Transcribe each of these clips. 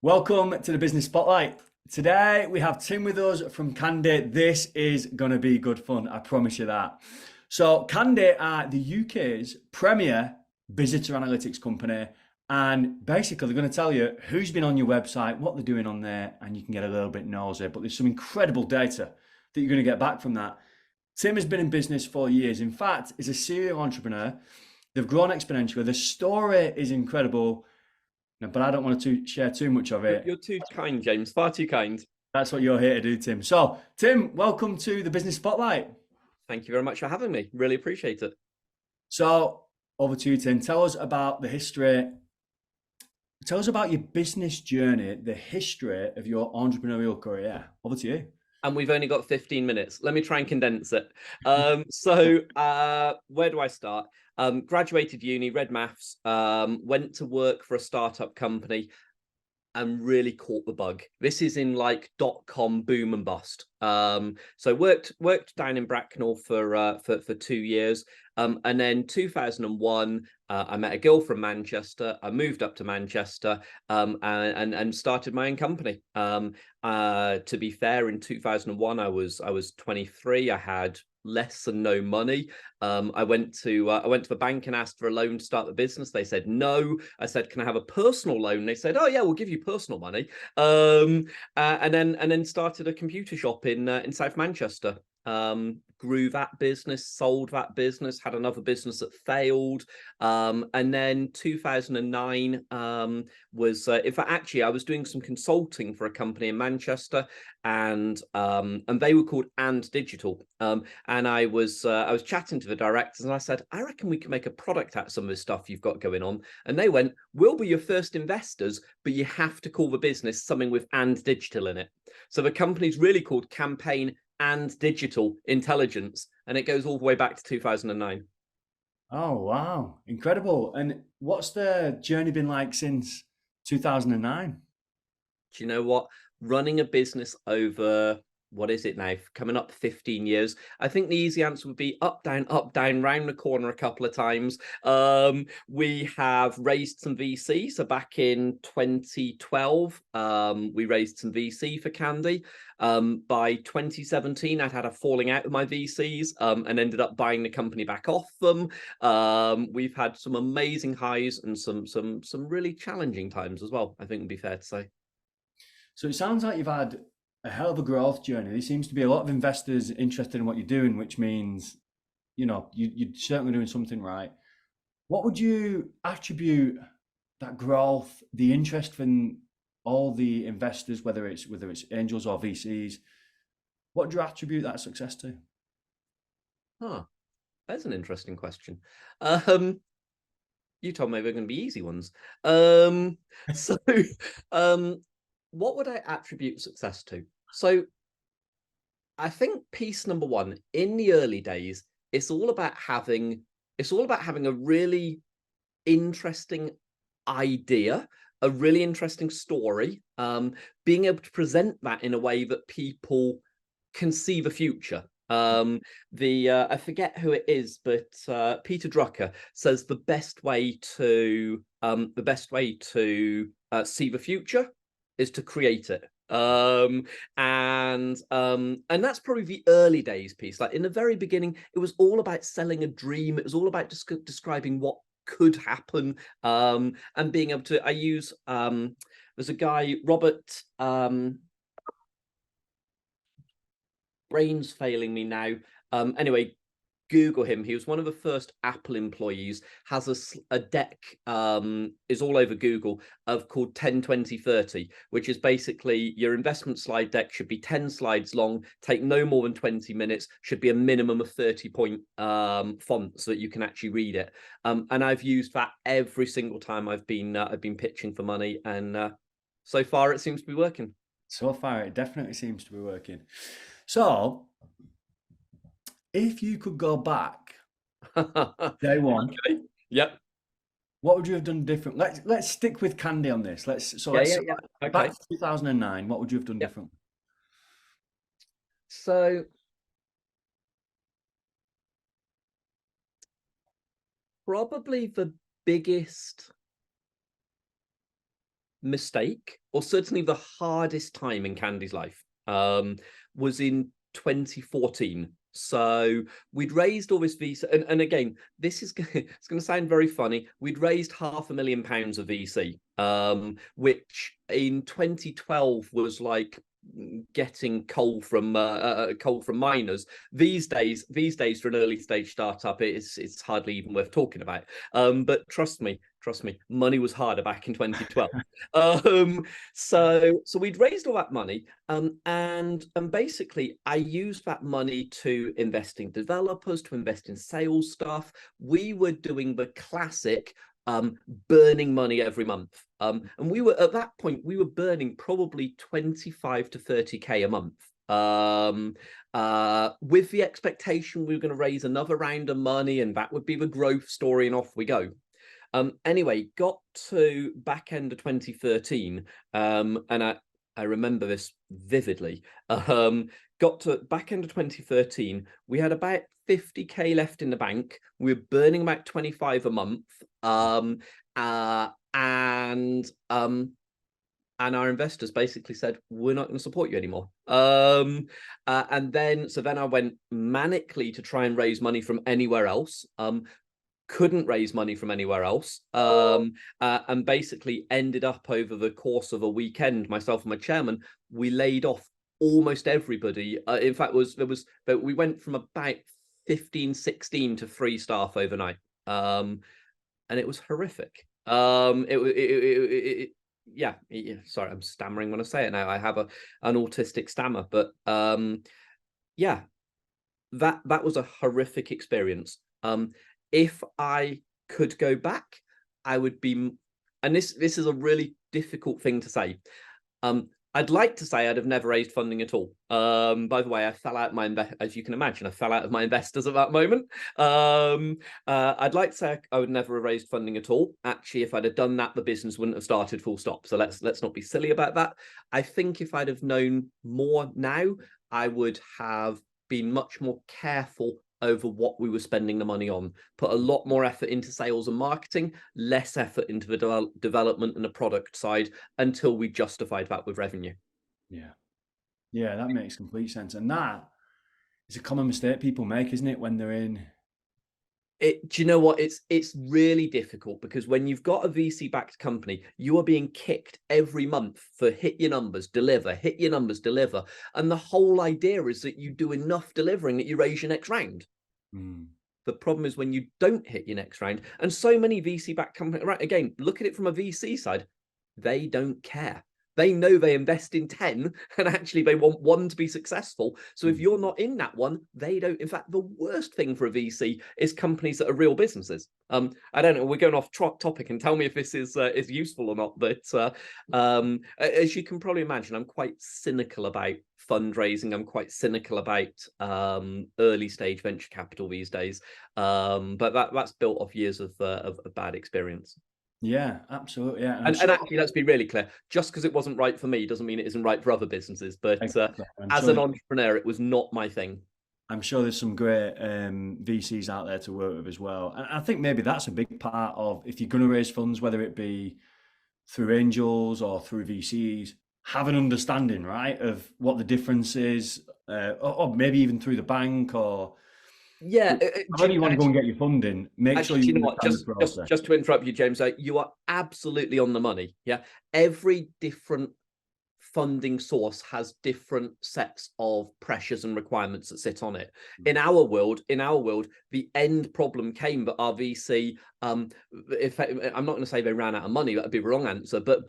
Welcome to the Business Spotlight. Today we have Tim with us from Candy. This is going to be good fun, I promise you that. So, Candy are the UK's premier visitor analytics company, and basically they're going to tell you who's been on your website, what they're doing on there, and you can get a little bit nosy. But there's some incredible data that you're going to get back from that. Tim has been in business for years. In fact, is a serial entrepreneur. They've grown exponentially. The story is incredible. No, but I don't want to share too much of it. You're too kind, James. Far too kind. That's what you're here to do, Tim. So, Tim, welcome to the Business Spotlight. Thank you very much for having me. Really appreciate it. So, over to you, Tim. Tell us about the history. Tell us about your business journey, the history of your entrepreneurial career. Over to you. And we've only got 15 minutes. Let me try and condense it. Where do I start? Graduated uni, read maths, went to work for a startup company and really caught the bug. This is in like .com boom and bust. So worked down in Bracknell for 2 years. And then 2001, I met a girl from Manchester. I moved up to Manchester and started my own company. To be fair, in 2001, I was 23. I had less than no money. I went to the bank and asked for a loan to start the business. They said no. I said, "Can I have a personal loan?" They said, "Oh yeah, we'll give you personal money." And then started a computer shop in South Manchester. Grew that business, sold that business, had another business that failed. And then 2009 was, in fact, actually, I was doing some consulting for a company in Manchester, and they were called And Digital. And I was chatting to the directors, and I said, "I reckon we can make a product out of some of this stuff you've got going on." And they went, "We'll be your first investors, but you have to call the business something with And Digital in it." So the company's really called Campaign and Digital Intelligence, and it goes all the way back to 2009. Oh, wow. Incredible. And what's the journey been like since 2009? Do you know what? Running a business over, what is it now? Coming up 15 years. I think the easy answer would be up, down, round the corner a couple of times. We have raised some VC. So back in 2012, we raised some VC for Candy. By 2017, I'd had a falling out with my VCs and ended up buying the company back off them. We've had some amazing highs and some really challenging times as well, I think would be fair to say. So, it sounds like you've had a hell of a growth journey. There seems to be a lot of investors interested in what you're doing, which means, you're certainly doing something right. What would you attribute that growth, the interest from all the investors, whether it's angels or VCs, what do you attribute that success to? Huh, that's an interesting question. Um, you told me they're going to be easy ones. So, um, what would I attribute success to? So, I think piece number one in the early days, it's all about having a really interesting idea, a really interesting story, being able to present that in a way that people can see the future. I forget who it is, but Peter Drucker says the best way to see the future is to create it. And that's probably the early days piece. Like in the very beginning, it was all about selling a dream. It was all about describing what could happen, and being able to. There's a guy, Robert. Brain's failing me now. Anyway, Google him. He was one of the first Apple employees. Has a deck, is all over Google, of called 10, 20, 30, which is basically your investment slide deck should be 10 slides long, take no more than 20 minutes, should be a minimum of 30-point font so that you can actually read it. And I've used that every single time I've been pitching for money, and so far it seems to be working. So far, it definitely seems to be working. So, if you could go back day one, Okay. Yep. what would you have done different? Let's stick with Candy on this. Let's Yeah. start back Okay. to 2009. What would you have done Yeah. different? So probably the biggest mistake or certainly the hardest time in Candy's life, was in 2014. So we'd raised all this VC, and again, this is it's going to sound very funny. We'd raised £500,000 of VC, which in 2012 was like getting coal from miners. These days for an early stage startup, it's hardly even worth talking about. But trust me, money was harder back in 2012. So we'd raised all that money, and basically I used that money to invest in developers, to invest in sales staff. We were doing the classic burning money every month. And we were, at that point, we were burning probably 25 to 30K a month. With the expectation we were going to raise another round of money and that would be the growth story, and off we go. Anyway, got to back end of 2013, and I remember this vividly. Got to back end of 2013, we had about 50K left in the bank. We were burning about 25 a month. And our investors basically said, we're not going to support you anymore. And then I went manically to try and raise money from anywhere else. Couldn't raise money from anywhere else, and basically ended up over the course of a weekend, myself and my chairman, we laid off almost everybody. In fact, we went from about 15, 16 to 3 staff overnight, and it was horrific. Yeah, sorry, I'm stammering when I say it now. I have an autistic stammer, but yeah, that was a horrific experience. If I could go back, I would be, and this is a really difficult thing to say. I'd like to say I'd have never raised funding at all. By the way, I fell out as you can imagine, I fell out of my investors at that moment. I'd like to say I would never have raised funding at all. Actually, if I'd have done that, the business wouldn't have started, full stop. So let's not be silly about that. I think if I'd have known more now, I would have been much more careful over what we were spending the money on, put a lot more effort into sales and marketing, less effort into the development and the product side, until we justified that with revenue. Yeah, that makes complete sense. And that is a common mistake people make, isn't it, when they're in? Do you know what? It's really difficult, because when you've got a VC-backed company, you are being kicked every month for hit your numbers, deliver, hit your numbers, deliver. And the whole idea is that you do enough delivering that you raise your next round. The problem is when you don't hit your next round, and so many VC-backed companies, right, again, look at it from a VC side, they don't care. They know they invest in 10 and actually they want one to be successful. So if you're not in that one, they don't. In fact, the worst thing for a VC is companies that are real businesses. I don't know, we're going off topic, and tell me if this is useful or not. But as you can probably imagine, I'm quite cynical about fundraising. I'm quite cynical about early stage venture capital these days. But that's built off years of bad experience. Yeah, absolutely. Yeah, and actually, let's be really clear. Just because it wasn't right for me doesn't mean it isn't right for other businesses. But exactly. As an entrepreneur, it was not my thing. I'm sure there's some great VCs out there to work with as well. And I think maybe that's a big part of, if you're going to raise funds, whether it be through angels or through VCs, have an understanding, right, of what the difference is, or maybe even through the bank, or however you want to go and get your funding, make sure you understand the process. Just to interrupt you, James, you are absolutely on the money. Yeah, every different funding source has different sets of pressures and requirements that sit on it. In our world, the end problem came that our VC, if I'm not going to say they ran out of money, that would be the wrong answer, but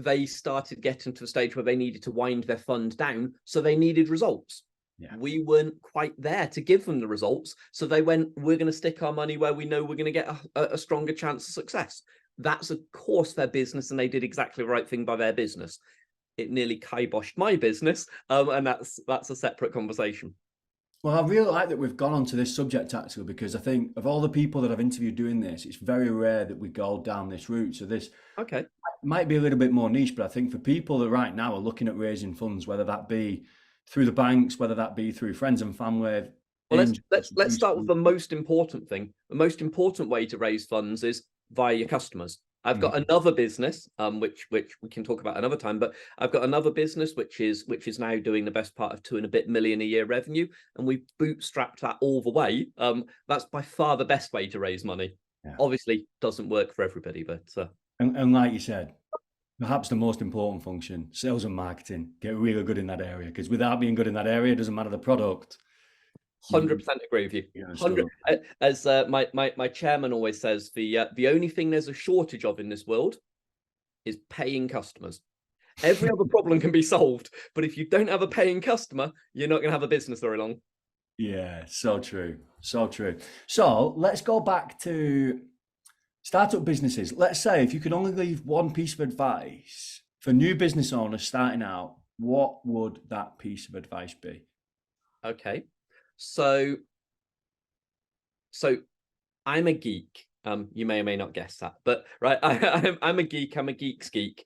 they started getting to the stage where they needed to wind their fund down, so they needed results. Yeah. We weren't quite there to give them the results, so they went, we're going to stick our money where we know we're going to get a stronger chance of success. That's of course their business, and they did exactly the right thing by their business. It nearly kiboshed my business, and that's a separate conversation. Well, I really like that we've gone on to this subject, actually, because I think of all the people that I've interviewed doing this, it's very rare that we go down this route. So this might be a little bit more niche, but I think for people that right now are looking at raising funds, whether that be through the banks, whether that be through friends and family. Well, let's start with the most important thing. The most important way to raise funds is via your customers. I've got another business, which we can talk about another time, but I've got another business which is now doing the best part of 2 and a bit million a year revenue, and we've bootstrapped that all the way. That's by far the best way to raise money. Yeah. Obviously, doesn't work for everybody, but And like you said, perhaps the most important function, sales and marketing, get really good in that area. Because without being good in that area, it doesn't matter the product. 100% agree with you. You're gonna 100, struggle. as my chairman always says, the only thing there's a shortage of in this world is paying customers. Every other problem can be solved, but if you don't have a paying customer, you're not going to have a business very long. Yeah, so true. So true. So let's go back to startup businesses. Let's say if you could only leave one piece of advice for new business owners starting out, what would that piece of advice be? Okay, so I'm a geek. You may or may not guess that, but right, I'm a geek. I'm a geek's geek.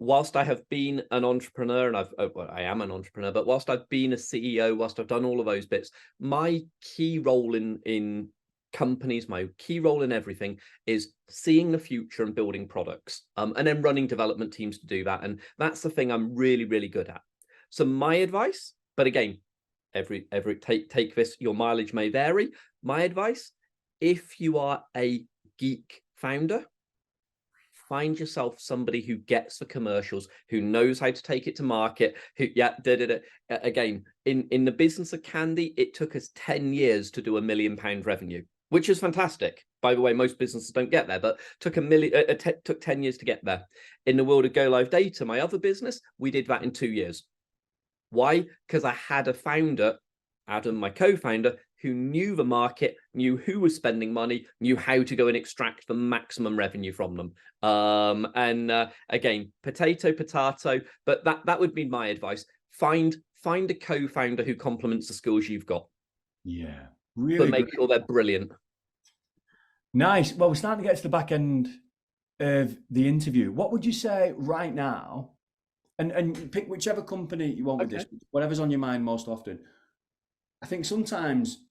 Whilst I have been an entrepreneur, and I am an entrepreneur, but whilst I've been a CEO, whilst I've done all of those bits, my key role in companies, my key role in everything is seeing the future and building products, and then running development teams to do that. And that's the thing I'm really, really good at. So my advice, but again, every take this, your mileage may vary. My advice, if you are a geek founder, find yourself somebody who gets the commercials, who knows how to take it to market, who again, in the business of candy, it took us 10 years to do £1 million revenue, which is fantastic. By the way, most businesses don't get there, but took 10 years to get there. In the world of Go Live Data, my other business, we did that in 2 years. Why? Because I had a founder, Adam, my co-founder, who knew the market, knew who was spending money, knew how to go and extract the maximum revenue from them. Again, potato, but that would be my advice. Find a co-founder who complements the skills you've got. Yeah, really but make good. sure they're brilliant. Nice. Well, we're starting to get to the back end of the interview. What would you say right now? And pick whichever company you want with Okay. this, whatever's on your mind most often. I think sometimes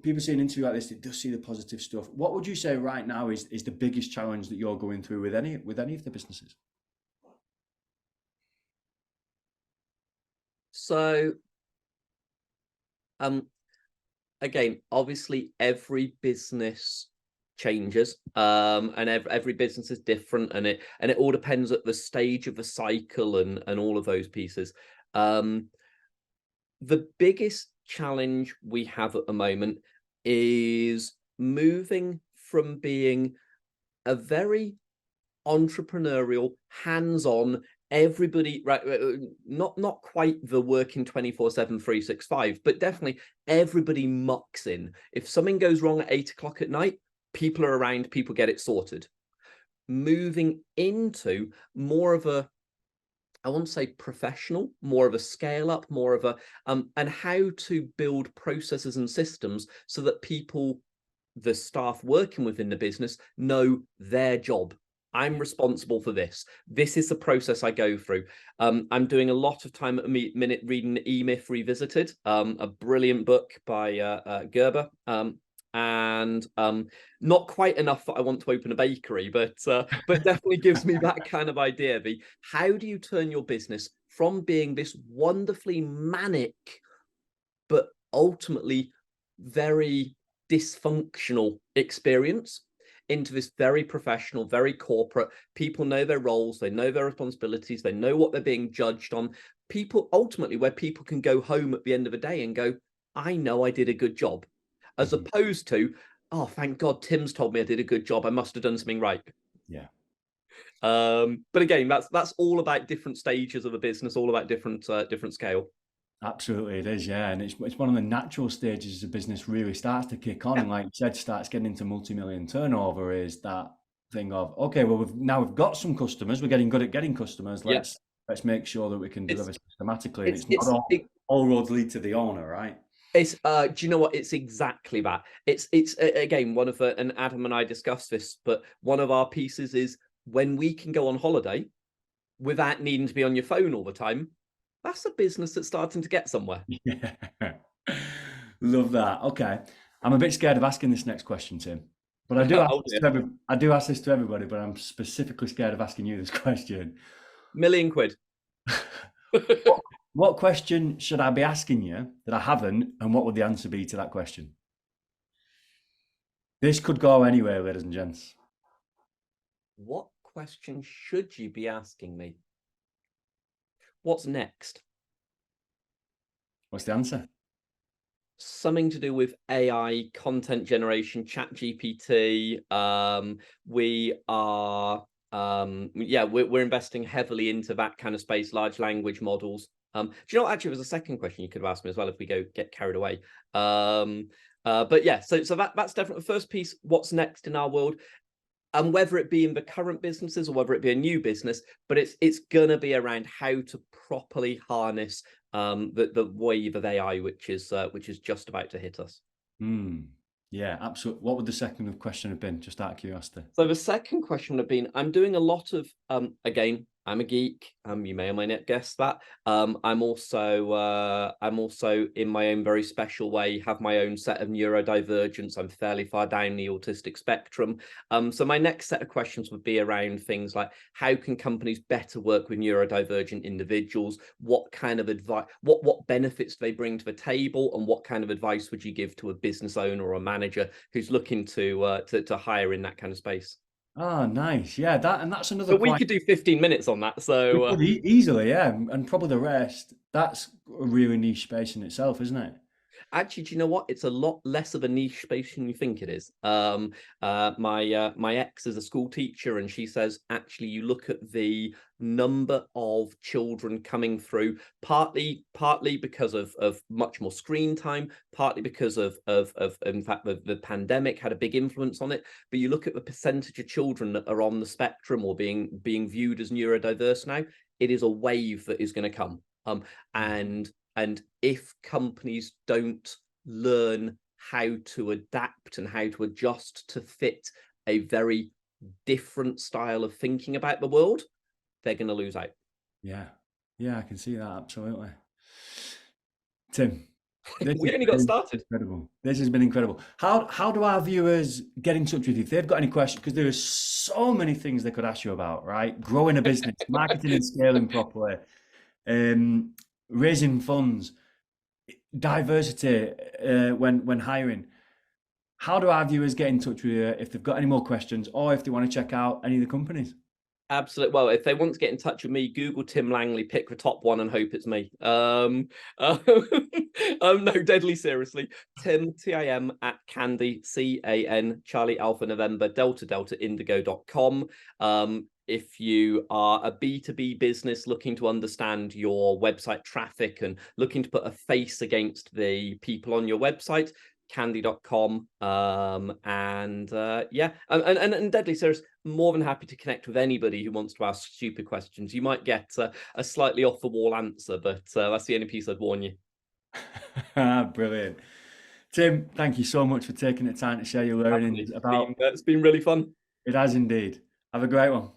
people see an interview like this, they just see the positive stuff. What would you say right now is the biggest challenge that you're going through with any of the businesses? So, again, obviously every business changes, and every business is different, and it all depends at the stage of the cycle and all of those pieces. The biggest challenge we have at the moment is moving from being a very entrepreneurial, hands-on, everybody, right, not quite the working 24/7 365, but definitely everybody mucks in. If something goes wrong at 8 o'clock at night, people are around, people get it sorted. Moving into more of a, I want to say professional, more of a scale up, more of a and how to build processes and systems so that people, the staff working within the business, know their job. I'm responsible for this. This is the process I go through. I'm doing a lot of time at a minute reading E-Myth Revisited, a brilliant book by Gerber. And not quite enough that I want to open a bakery, but definitely gives me that kind of idea. How do you turn your business from being this wonderfully manic, but ultimately very dysfunctional experience into this very professional, very corporate? People know their roles, they know their responsibilities, they know what they're being judged on. People ultimately, where people can go home at the end of the day and go, I know I did a good job, as opposed to, oh, thank God Tim's told me I did a good job, I must have done something right. Yeah. But again, that's all about different stages of a business, all about different scale. Absolutely, it is, yeah, and it's one of the natural stages as a business really starts to kick on, and like you said, starts getting into multi-million turnover. Is that thing of, okay, well, we've got some customers, we're getting good at getting customers. Yeah. Let's make sure that we can It's deliver systematically, and it's it's not all roads lead to the owner, right? It's do you know what? It's exactly that. It's again, one of the, and Adam and I discussed this, but one of our pieces is when we can go on holiday without needing to be on your phone all the time. That's a business that's starting to get somewhere. Yeah. Love that. Okay. I'm a bit scared of asking this next question, Tim. But I do ask Oh this dear. to I do ask this to everybody, but I'm specifically scared of asking you this question. Million quid. What, what question should I be asking you that I haven't, and what would the answer be to that question? This could go anywhere, ladies and gents. What question should you be asking me? What's next? What's the answer? Something to do with AI, content generation, chat GPT. We are yeah, we're investing heavily into that kind of space, large language models. Do you know what, actually, it was a second question you could have asked me as well if we get carried away. But yeah, so that's definitely the first piece. What's next in our world? And whether it be in the current businesses or whether it be a new business, but it's gonna be around how to properly harness the wave of AI, which is just about to hit us. Yeah, absolutely. What would the second question have been, just out of curiosity? So the second question would have been, I'm doing a lot of again, I'm a geek. You may or may not guess that. I'm also in my own very special way, have my own set of neurodivergence. I'm fairly far down the autistic spectrum. So my next set of questions would be around things like how can companies better work with neurodivergent individuals? What kind of advice, what benefits do they bring to the table, and what kind of advice would you give to a business owner or a manager who's looking to hire in that kind of space? Oh, nice. Yeah, that's another But we quite. could do 15 minutes on that. We So could easily, yeah, and probably the rest. That's a really niche space in itself, isn't it? actually, do you know what? It's a lot less of a niche space than you think it is. My ex is a school teacher, and she says actually you look at the number of children coming through, partly because of much more screen time, partly because of in fact the pandemic had a big influence on it. But you look at the percentage of children that are on the spectrum or being viewed as neurodiverse now, it is a wave that is going to come. And if companies don't learn how to adapt and how to adjust to fit a very different style of thinking about the world, they're going to lose out. Yeah, yeah, I can see that absolutely. Tim, this We has only got been started. incredible. This has been incredible. How do our viewers get in touch with you if they've got any questions? Because there are so many things they could ask you about, right? Growing a business, marketing and scaling properly, raising funds, diversity when hiring. How do our viewers get in touch with you if they've got any more questions or if they want to check out any of the companies? Absolutely. Well, if they want to get in touch with me, Google Tim Langley, pick the top one, and hope it's me. No, deadly seriously. Tim at Candy CAN Charlie Alpha November Delta Delta Indigo.com. If you are a B2B business looking to understand your website traffic and looking to put a face against the people on your website, candy.com. Yeah, and deadly serious, more than happy to connect with anybody who wants to ask stupid questions. You might get a slightly off the wall answer, but that's the only piece I'd warn you. Brilliant. Tim, thank you so much for taking the time to share your learnings about. It's been really fun. It has indeed. Have a great one.